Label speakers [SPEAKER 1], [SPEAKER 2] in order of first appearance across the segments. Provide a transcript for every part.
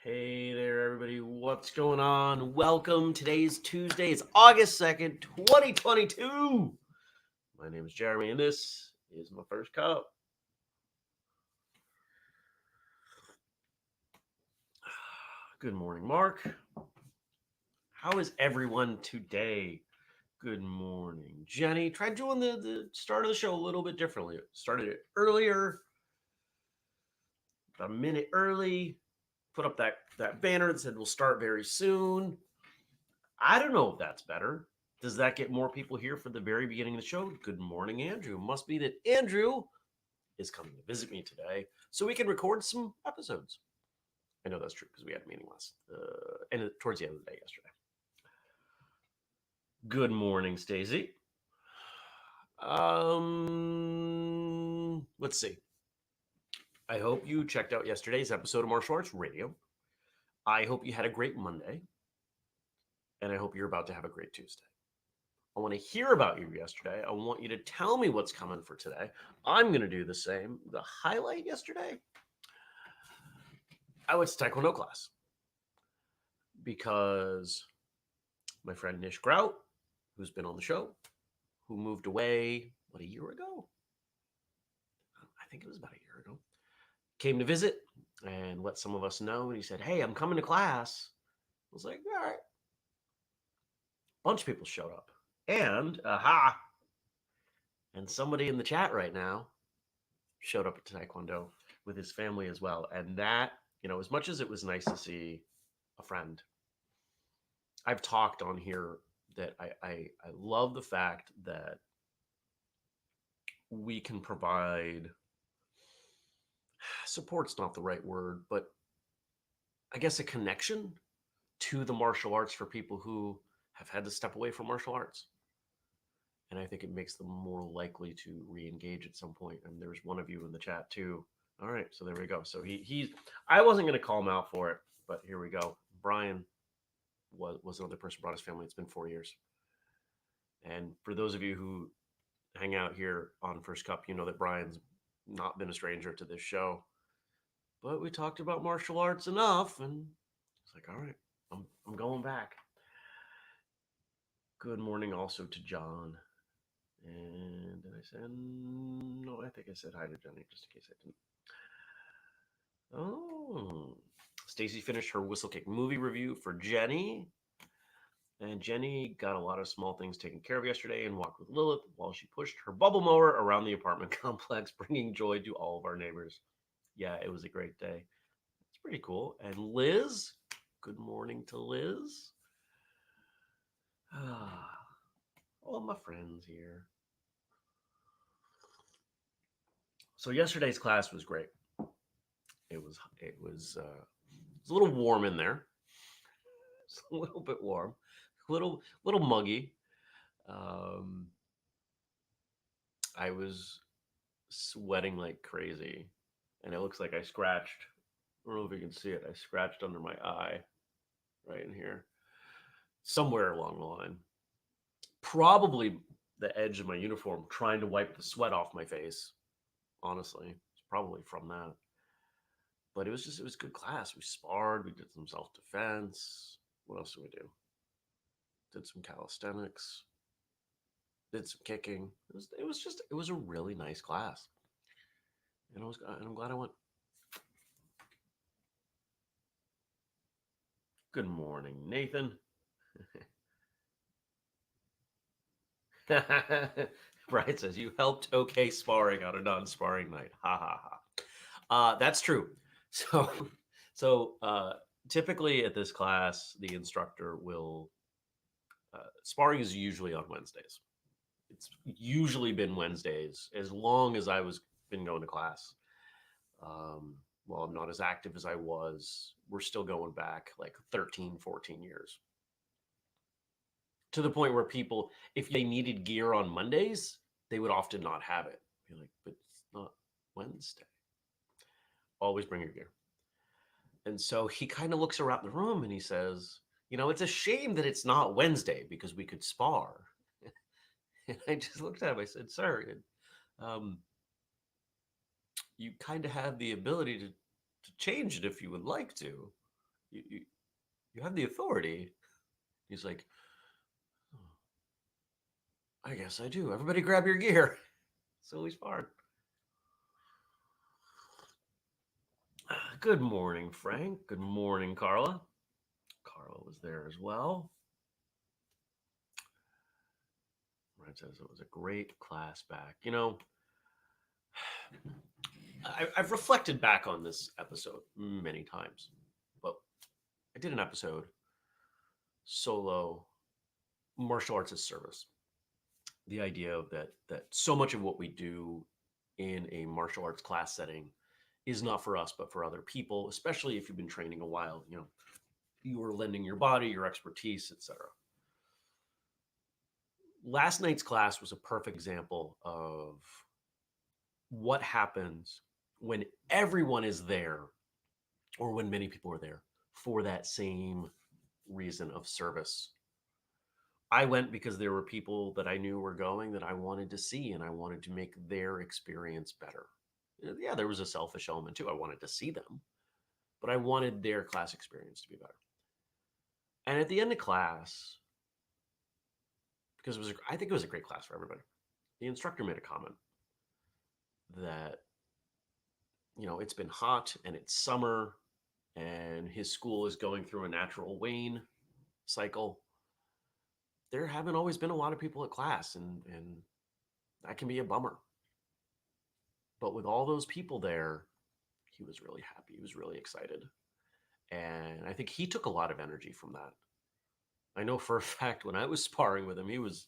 [SPEAKER 1] Hey there, everybody. What's going on? Welcome. Today's Tuesday. It's August 2nd, 2022. My name is Jeremy, and this is my first cup. Good morning, Mark. How is everyone today? Good morning, Jenny. Tried doing the start of the show a little bit differently. Started it earlier, a minute early. Put up that banner that said we'll start very soon. I don't know if that's better. Does that get more people here for the very beginning of the show? Good morning, Andrew. Must be that Andrew is coming to visit me today so we can record some episodes. I know that's true because we had a meeting and towards the end of the day yesterday. Good morning, Stacy. Let's see. I hope you checked out yesterday's episode of Martial Arts Radio. I hope you had a great Monday. And I hope you're about to have a great Tuesday. I want to hear about you yesterday. I want you to tell me what's coming for today. I'm going to do the same. The highlight yesterday, I went to Taekwondo class because my friend Nish Grout, who's been on the show, who moved away, a year ago? I think it was about a year ago. Came to visit and let some of us know. And he said, hey, I'm coming to class. I was like, all right. Bunch of people showed up. And, and somebody in the chat right now showed up at Taekwondo with his family as well. And that, as much as it was nice to see a friend, I've talked on here that I love the fact that we can provide, support's not the right word, but I guess a connection to the martial arts for people who have had to step away from martial arts. And I think it makes them more likely to re-engage at some point. And there's one of you in the chat too. All right, so there we go. So he's I wasn't going to call him out for it, but here we go. Brian was another person who brought his family. It's been 4 years. And for those of you who hang out here on First Cup, you know that Brian's not been a stranger to this show. But we talked about martial arts enough, and it's like, all right, I'm going back. Good morning also to John. And did I say, no, I think I said hi to Jenny, just in case I didn't. Oh, Stacy finished her Whistle Kick movie review for Jenny. And Jenny got a lot of small things taken care of yesterday and walked with Lilith while she pushed her bubble mower around the apartment complex, bringing joy to all of our neighbors. Yeah, it was a great day. It's pretty cool. And Liz, good morning to Liz. All my friends here. So yesterday's class was great. It was a little warm in there. It's a little bit warm, a little muggy. I was sweating like crazy, and it looks like I scratched. I don't know if you can see it. I scratched under my eye, right in here, somewhere along the line. Probably the edge of my uniform, trying to wipe the sweat off my face. Honestly, it's probably from that. But it was good class. We sparred, we did some self-defense. What else did we do? Did some calisthenics, did some kicking. It was a really nice class. And I'm glad I went. Good morning, Nathan. Brian says, you helped OK sparring on a non-sparring night. Ha ha ha. That's true. So typically at this class, the instructor will, sparring is usually on Wednesdays. It's usually been Wednesdays as long as I was been going to class. Um, well, I'm not as active as I was. We're still going back like 13, 14 years to the point where people, if they needed gear on Mondays, they would often not have it. Be like, but it's not Wednesday. Always bring your gear. And so he kind of looks around the room and he says, it's a shame that it's not Wednesday because we could spar. And I just looked at him. I said, sir, um, you kind of have the ability to change it if you would like to. You have the authority. He's like, oh, I guess I do. Everybody grab your gear. So he's fired. Good morning, Frank. Good morning, Carla. Carla was there as well. Ryan says it was a great class back. I've reflected back on this episode many times, but I did an episode solo martial arts as service. The idea of that so much of what we do in a martial arts class setting is not for us, but for other people, especially if you've been training a while. You are lending your body, your expertise, etc. Last night's class was a perfect example of what happens when everyone is there, or when many people are there for that same reason of service. I went because there were people that I knew were going that I wanted to see, and I wanted to make their experience better. Yeah, there was a selfish element too. I wanted to see them, but I wanted their class experience to be better. And at the end of class, because I think it was a great class for everybody, the instructor made a comment that, it's been hot and it's summer and his school is going through a natural wane cycle. There haven't always been a lot of people at class, and that can be a bummer. But with all those people there, he was really happy. He was really excited. And I think he took a lot of energy from that. I know for a fact when I was sparring with him, he was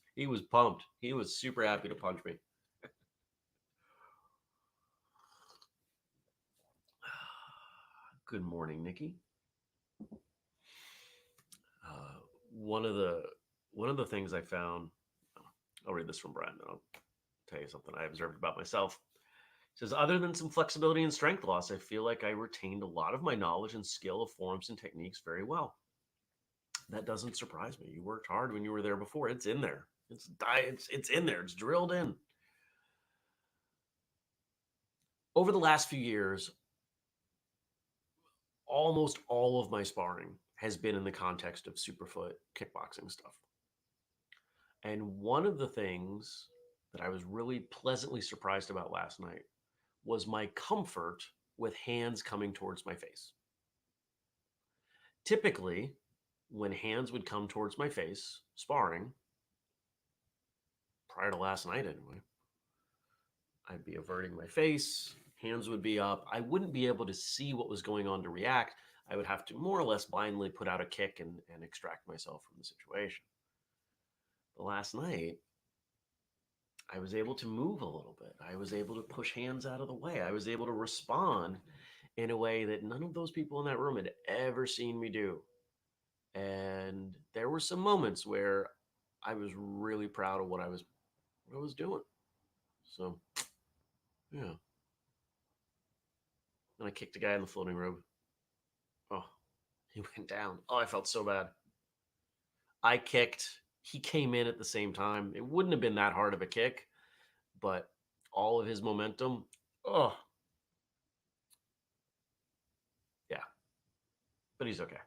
[SPEAKER 1] pumped. He was super happy to punch me. Good morning, Nikki. Uh, one of the one of the things I found, I'll read this from Brian, then I'll tell you something I observed about myself. It says, other than some flexibility and strength loss, I feel like I retained a lot of my knowledge and skill of forms and techniques very well. That doesn't surprise me. You worked hard when you were there before. It's in there. It's in there. It's drilled in. Over the last few years, almost all of my sparring has been in the context of Superfoot kickboxing stuff. And one of the things that I was really pleasantly surprised about last night was my comfort with hands coming towards my face. Typically, when hands would come towards my face, sparring, prior to last night anyway, I'd be averting my face, hands would be up. I wouldn't be able to see what was going on to react. I would have to more or less blindly put out a kick and extract myself from the situation. But last night, I was able to move a little bit. I was able to push hands out of the way. I was able to respond in a way that none of those people in that room had ever seen me do. And there were some moments where I was really proud of what I was doing. So, yeah. And I kicked a guy in the floating robe. Oh, he went down. Oh, I felt so bad. I kicked. He came in at the same time. It wouldn't have been that hard of a kick, but all of his momentum. Oh, yeah. But he's okay.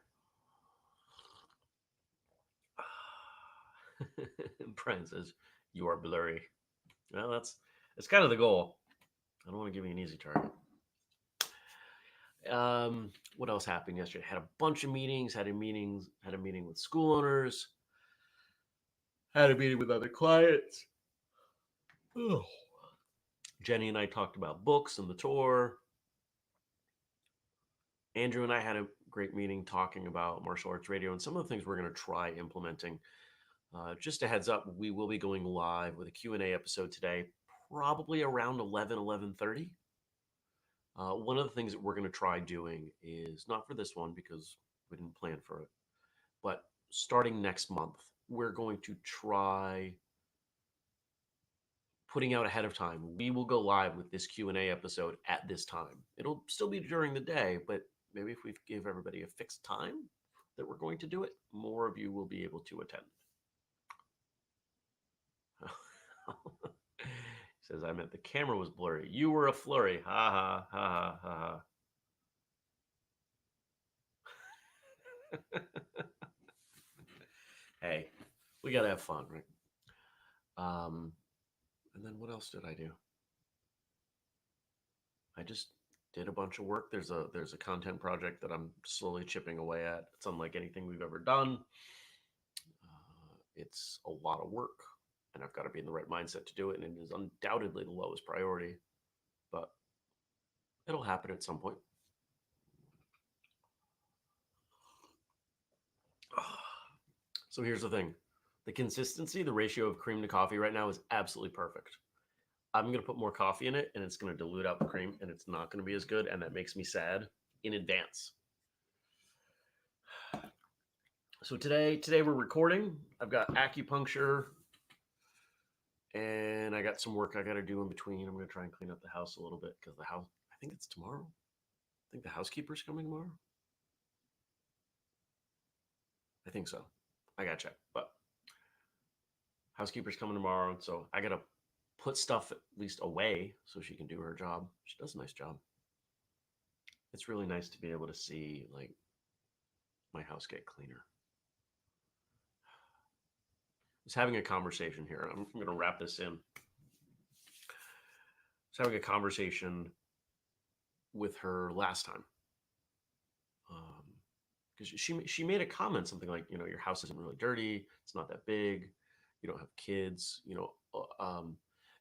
[SPEAKER 1] Brian says, you are blurry. Well, that's kind of the goal. I don't want to give you an easy target. What else happened yesterday? Had a bunch of meetings. Had a meeting with school owners. Had a meeting with other clients. Oh. Jenny and I talked about books and the tour. Andrew and I had a great meeting talking about martial arts radio and some of the things we're going to try implementing Just a heads up, we will be going live with a Q&A episode today, probably around 11:30. One of the things that we're going to try doing is not for this one because we didn't plan for it, but starting next month, we're going to try putting out ahead of time. We will go live with this Q&A episode at this time. It'll still be during the day, but maybe if we give everybody a fixed time that we're going to do it, more of you will be able to attend. He says, I meant the camera was blurry. You were a flurry. Ha ha ha ha ha. Hey, we gotta have fun, right? And then what else did I do? I just did a bunch of work. There's a content project that I'm slowly chipping away at. It's unlike anything we've ever done. It's a lot of work, and I've got to be in the right mindset to do it. And it is undoubtedly the lowest priority, but it'll happen at some point. So here's the thing. The consistency, the ratio of cream to coffee right now is absolutely perfect. I'm going to put more coffee in it and it's going to dilute out the cream and it's not going to be as good. And that makes me sad in advance. So today we're recording. I've got acupuncture and I got some work I got to do in between. I'm going to try and clean up the house a little bit because the house, I think it's tomorrow. I think the housekeeper's coming tomorrow. I think so. I got to check, but housekeeper's coming tomorrow. So I got to put stuff at least away so she can do her job. She does a nice job. It's really nice to be able to see like my house get cleaner. I was having a conversation here. I'm going to wrap this in. I was having a conversation with her last time. Because she made a comment, something like, you know, your house isn't really dirty. It's not that big. You don't have kids, you know,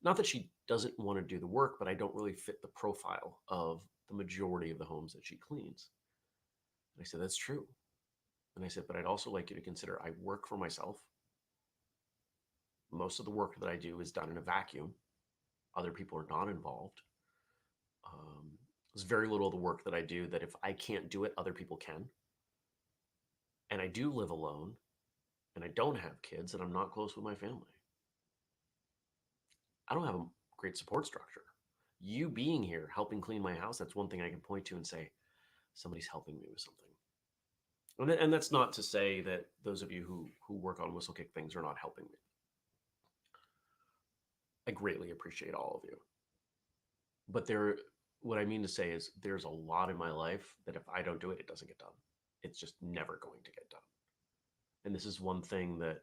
[SPEAKER 1] not that she doesn't want to do the work, but I don't really fit the profile of the majority of the homes that she cleans. And I said, that's true. And I said, but I'd also like you to consider I work for myself. Most of the work that I do is done in a vacuum. Other people are not involved. There's very little of the work that I do that if I can't do it, other people can. And I do live alone and I don't have kids and I'm not close with my family. I don't have a great support structure. You being here, helping clean my house, that's one thing I can point to and say, somebody's helping me with something. And that's not to say that those of you who work on whistle kick things are not helping me. I greatly appreciate all of you. But what I mean to say is there's a lot in my life that if I don't do it, it doesn't get done. It's just never going to get done. And this is one thing that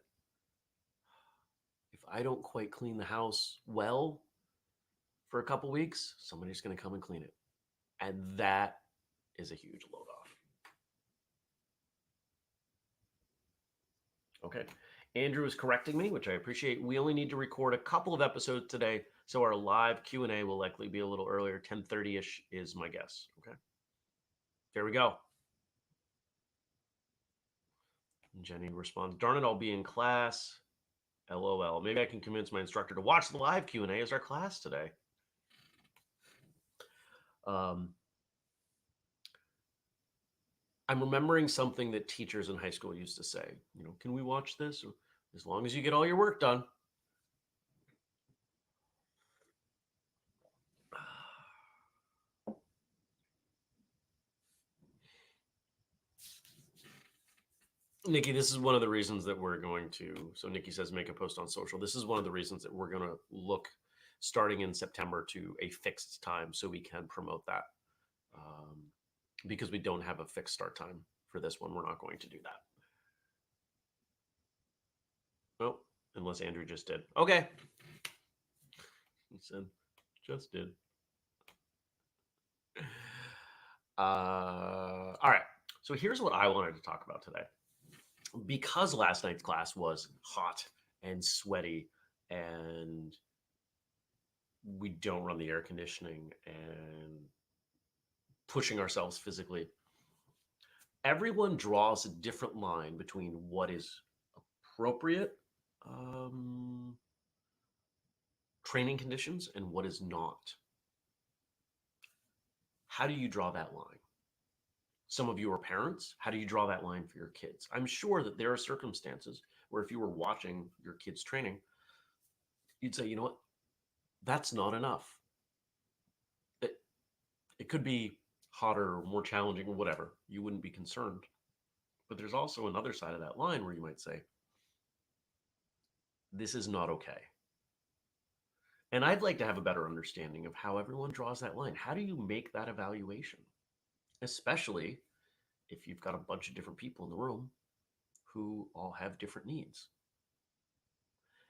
[SPEAKER 1] if I don't quite clean the house well for a couple weeks, somebody's going to come and clean it. And that is a huge load off. Okay. Andrew is correcting me, which I appreciate. We only need to record a couple of episodes today, so our live Q&A will likely be a little earlier. 10:30-ish is my guess. Okay. There we go. And Jenny responds, darn it, I'll be in class. LOL. Maybe I can convince my instructor to watch the live Q&A as our class today. I'm remembering something that teachers in high school used to say. You know, can we watch this? As long as you get all your work done. Nikki, this is one of the reasons that we're going to, so Nikki says make a post on social. This is one of the reasons that we're going to look starting in September to a fixed time so we can promote that. Because we don't have a fixed start time for this one, we're not going to do that. Oh, unless Andrew just did. Okay. He said, just did. All right. So here's what I wanted to talk about today. Because last night's class was hot and sweaty and we don't run the air conditioning and pushing ourselves physically, everyone draws a different line between what is appropriate um, training conditions and what is not. How do you draw that line? Some of you are parents. How do you draw that line for your kids? I'm sure that there are circumstances where if you were watching your kids training, you'd say, you know what, that's not enough. It, it could be hotter or more challenging or whatever. You wouldn't be concerned. But there's also another side of that line where you might say, this is not okay. And I'd like to have a better understanding of how everyone draws that line. How do you make that evaluation? Especially if you've got a bunch of different people in the room who all have different needs.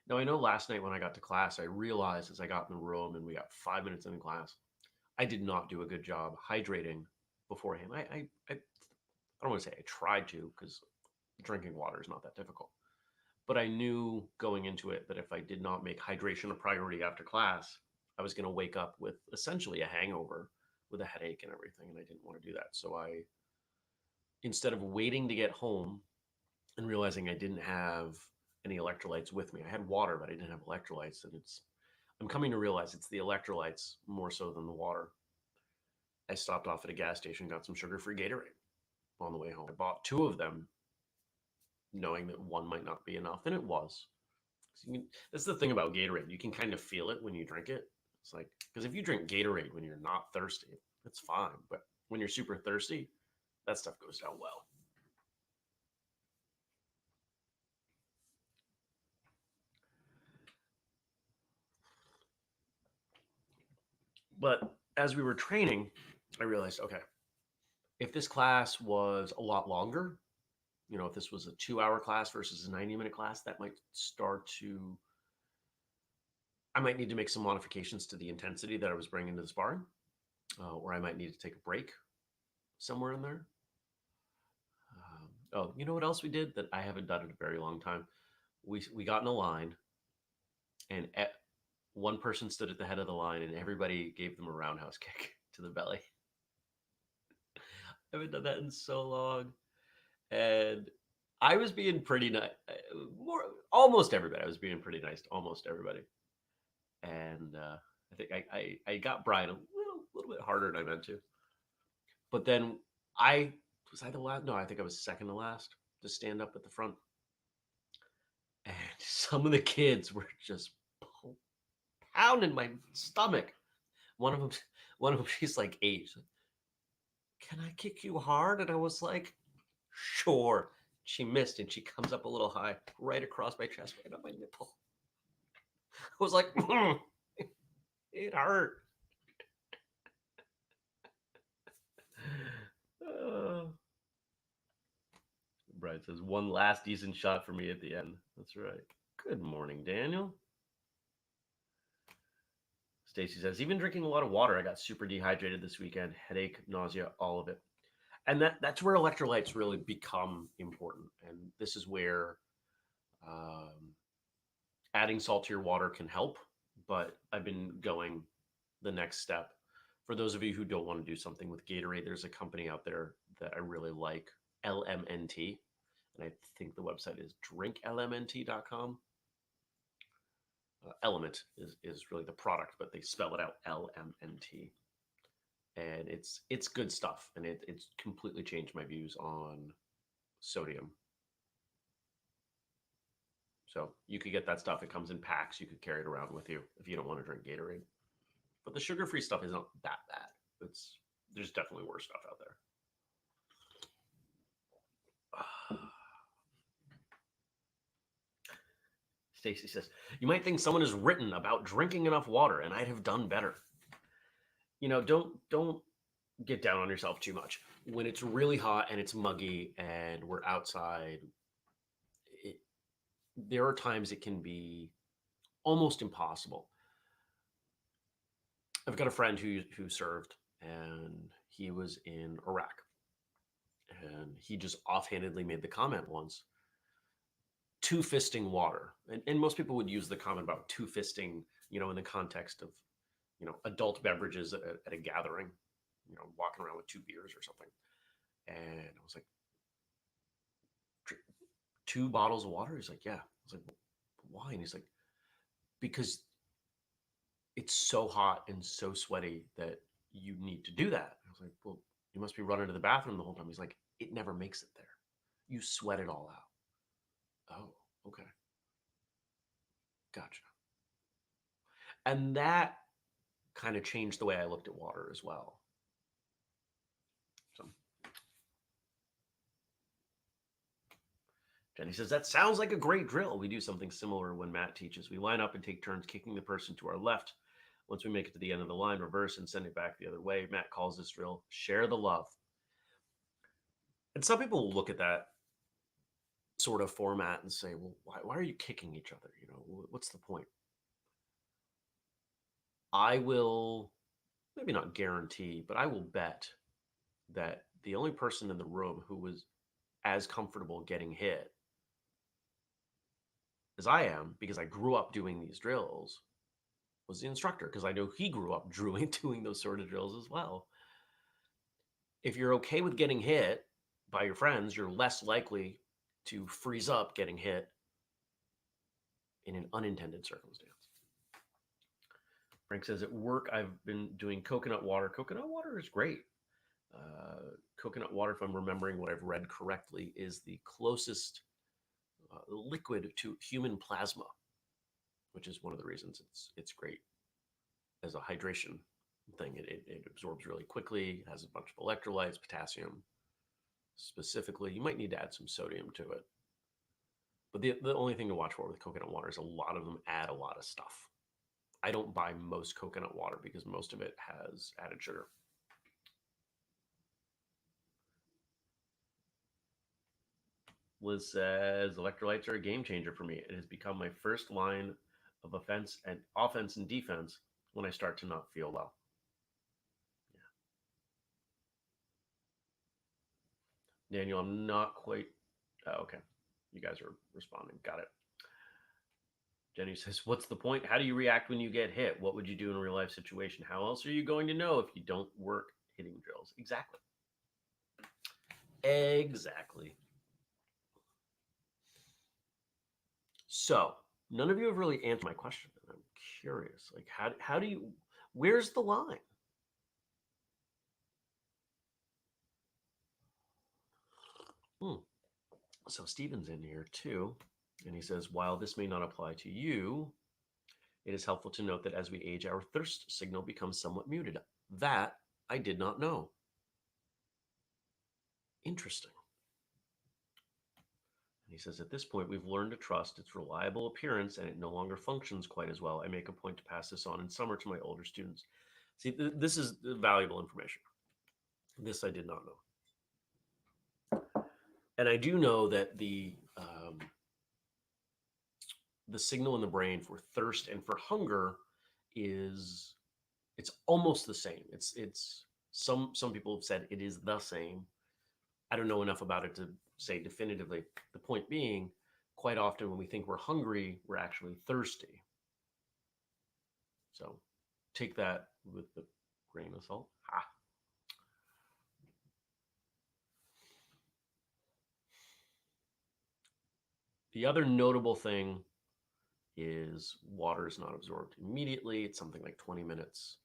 [SPEAKER 1] Now, I know last night when I got to class, I realized as I got in the room and we got 5 minutes in class, I did not do a good job hydrating beforehand. I don't want to say I tried to because drinking water is not that difficult. But I knew going into it that if I did not make hydration a priority after class, I was going to wake up with essentially a hangover with a headache and everything. And I didn't want to do that. So I, instead of waiting to get home and realizing I didn't have any electrolytes with me, I had water, but I didn't have electrolytes. And I'm coming to realize it's the electrolytes more so than the water. I stopped off at a gas station, got some sugar free Gatorade on the way home. I bought two of them, knowing that one might not be enough, and it was. That's the thing about Gatorade. You can kind of feel it when you drink it. It's like, because if you drink Gatorade when you're not thirsty, it's fine. But when you're super thirsty, that stuff goes down well. But as we were training, I realized, okay, if this class was a lot longer, if this was a 2 hour class versus a 90-minute class, that might start to, I might need to make some modifications to the intensity that I was bringing to the sparring, or I might need to take a break somewhere in there. Oh, you know what else we did that I haven't done in a very long time? We got in a line, and one person stood at the head of the line, and everybody gave them a roundhouse kick to the belly. I haven't done that in so long, and I was being pretty nice. More, almost everybody. I was being pretty nice to almost everybody, and I think I got Brian a little bit harder than I meant to. But then I was I the last? No, I think I was second to last to stand up at the front. And some of the kids were just pounding my stomach. One of them, one of them, she's like 8. Can I kick you hard? And I was like, sure. She missed, and she comes up a little high, right across my chest, right on my nipple. I was like, it hurt. Uh, Brian says, one last decent shot for me at the end. That's right. Good morning, Daniel. Stacy says, even drinking a lot of water, I got super dehydrated this weekend. Headache, nausea, all of it. And that's where electrolytes really become important. And this is where um, adding salt to your water can help. But I've been going the next step. For those of you who don't want to do something with Gatorade, there's a company out there that I really like, LMNT. And I think the website is drinklmnt.com. Element is really the product, but they spell it out LMNT. And it's good stuff. And it's completely changed my views on sodium. So you could get that stuff. It comes in packs. You could carry it around with you if you don't want to drink Gatorade. But the sugar-free stuff isn't that bad. There's definitely worse stuff out there. Stacy says, you might think someone has written about drinking enough water and I'd have done better. Don't get down on yourself too much. When it's really hot and it's muggy and we're outside, there are times it can be almost impossible. I've got a friend who served, and he was in Iraq, and he just offhandedly made the comment once, two fisting water, and most people would use the comment about two fisting, in the context of, adult beverages at a gathering, walking around with 2 beers or something, and I was like, 2 bottles of water. He's like, yeah. I was like, why? And he's like, because it's so hot and so sweaty that you need to do that. I was like, well, you must be running to the bathroom the whole time. He's like, it never makes it there. You sweat it all out. Oh, okay. Gotcha. And that kind of changed the way I looked at water as well. So Jenny says, that sounds like a great drill. We do something similar when Matt teaches. We line up and take turns kicking the person to our left. Once we make it to the end of the line, reverse and send it back the other way. Matt calls this drill share the love. And some people will look at that sort of format and say, well, why are you kicking each other? You know, what's the point? I will maybe not guarantee, but I will bet that the only person in the room who was as comfortable getting hit as I am, because I grew up doing these drills, was the instructor, because I know he grew up doing those sort of drills as well. If you're okay with getting hit by your friends, you're less likely to freeze up getting hit in an unintended circumstance. Frank says, at work, I've been doing coconut water. Coconut water is great. Coconut water, if I'm remembering what I've read correctly, is the closest liquid to human plasma, which is one of the reasons it's great as a hydration thing. It absorbs really quickly, has a bunch of electrolytes, potassium specifically. You might need to add some sodium to it. But the only thing to watch for with coconut water is a lot of them add a lot of stuff. I don't buy most coconut water because most of it has added sugar. Liz says, electrolytes are a game changer for me. It has become my first line of offense and defense when I start to not feel well. Yeah. Daniel, I'm not quite. Oh, okay. You guys are responding. Got it. Jenny says, what's the point? How do you react when you get hit? What would you do in a real life situation? How else are you going to know if you don't work hitting drills? Exactly. Exactly. So none of you have really answered my question. I'm curious. Like, how do you, where's the line? So Steven's in here too. And he says, while this may not apply to you, it is helpful to note that as we age, our thirst signal becomes somewhat muted. That I did not know. Interesting. And he says, at this point, we've learned to trust its reliable appearance and it no longer functions quite as well. I make a point to pass this on in summer to my older students. See, this is valuable information. This I did not know. And I do know that the signal in the brain for thirst and for hunger is it's almost the same. It's some people have said it is the same. I don't know enough about it to say definitively. The point being, quite often when we think we're hungry, we're actually thirsty. So take that with the grain of salt. Ha. The other notable thing is water is not absorbed immediately. It's something like 20 minutes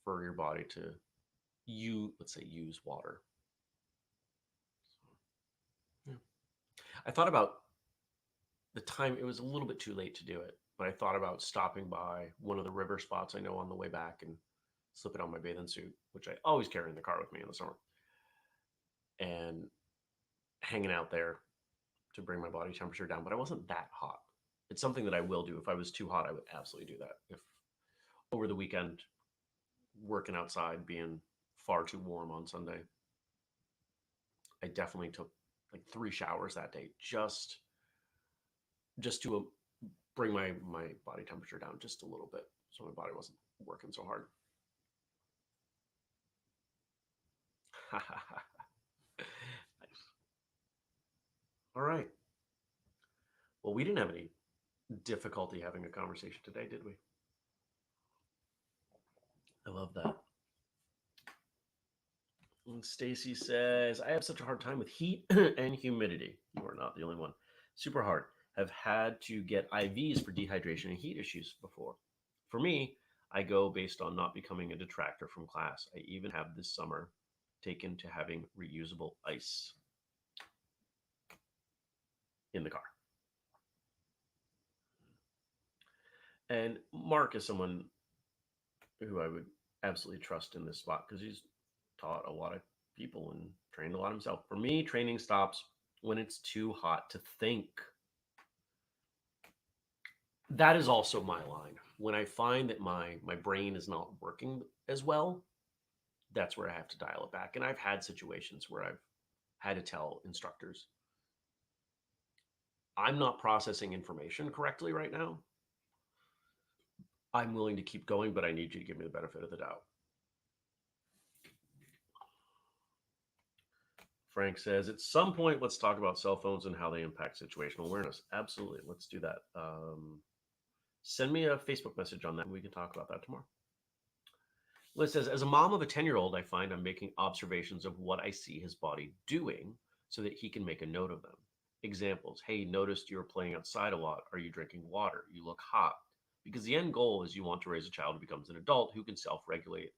[SPEAKER 1] for your body to let's say use water. So, yeah. I thought about the time. It was a little bit too late to do it, but I thought about stopping by one of the river spots I know on the way back and slip it on my bathing suit, which I always carry in the car with me in the summer, and hanging out there to bring my body temperature down. But I wasn't that hot. It's something that I will do. If I was too hot, I would absolutely do that. If over the weekend, working outside, being far too warm on Sunday, I definitely took like 3 showers that day just to bring my body temperature down just a little bit, so my body wasn't working so hard. Nice. All right. Well, we didn't have any difficulty having a conversation today, did we? I love that. And Stacy says, I have such a hard time with heat and humidity. You are not the only one. Super hard. have had to get IVs for dehydration and heat issues before. For me, I go based on not becoming a detractor from class. I even have this summer taken to having reusable ice in the car. And Mark is someone who I would absolutely trust in this spot because he's taught a lot of people and trained a lot himself. For me, training stops when it's too hot to think. That is also my line. When I find that my brain is not working as well, that's where I have to dial it back. And I've had situations where I've had to tell instructors, I'm not processing information correctly right now. I'm willing to keep going, but I need you to give me the benefit of the doubt. Frank says, at some point, let's talk about cell phones and how they impact situational awareness. Absolutely. Let's do that. Send me a Facebook message on that, and we can talk about that tomorrow. Liz says, as a mom of a 10-year-old, I find I'm making observations of what I see his body doing so that he can make a note of them. Examples: hey, noticed you're playing outside a lot. Are you drinking water? You look hot. Because the end goal is you want to raise a child who becomes an adult who can self regulate.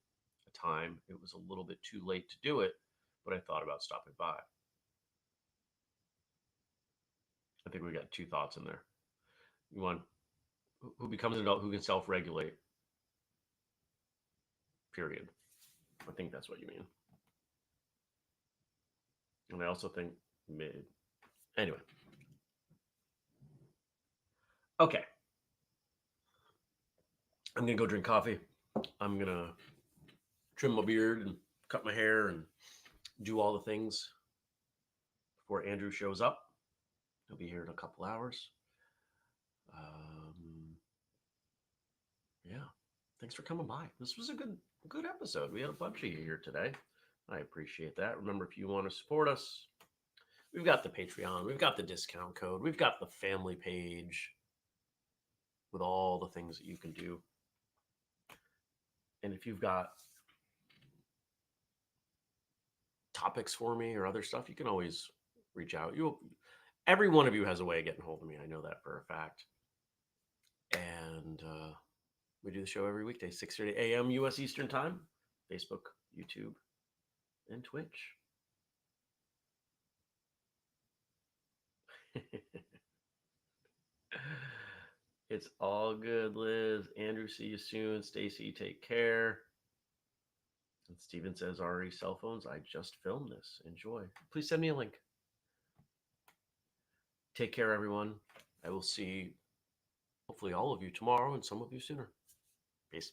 [SPEAKER 1] A time it was a little bit too late to do it, but I thought about stopping by. I think we got two thoughts in there. You want who becomes an adult who can self regulate, period. I think that's what you mean. And I also think mid. Anyway. Okay. I'm going to go drink coffee. I'm going to trim my beard and cut my hair and do all the things before Andrew shows up. He'll be here in a couple hours. Yeah. Thanks for coming by. This was a good episode. We had a bunch of you here today. I appreciate that. Remember, if you want to support us, we've got the Patreon, we've got the discount code, we've got the family page with all the things that you can do. And if you've got topics for me or other stuff, you can always reach out. Every one of you has a way of getting hold of me. I know that for a fact. And we do the show every weekday, 6:30 a.m. U.S. Eastern Time, Facebook, YouTube, and Twitch. It's all good, Liz. Andrew, see you soon. Stacy, take care. And Steven says, Ari, cell phones, I just filmed this. Enjoy. Please send me a link. Take care, everyone. I will see hopefully all of you tomorrow and some of you sooner. Peace.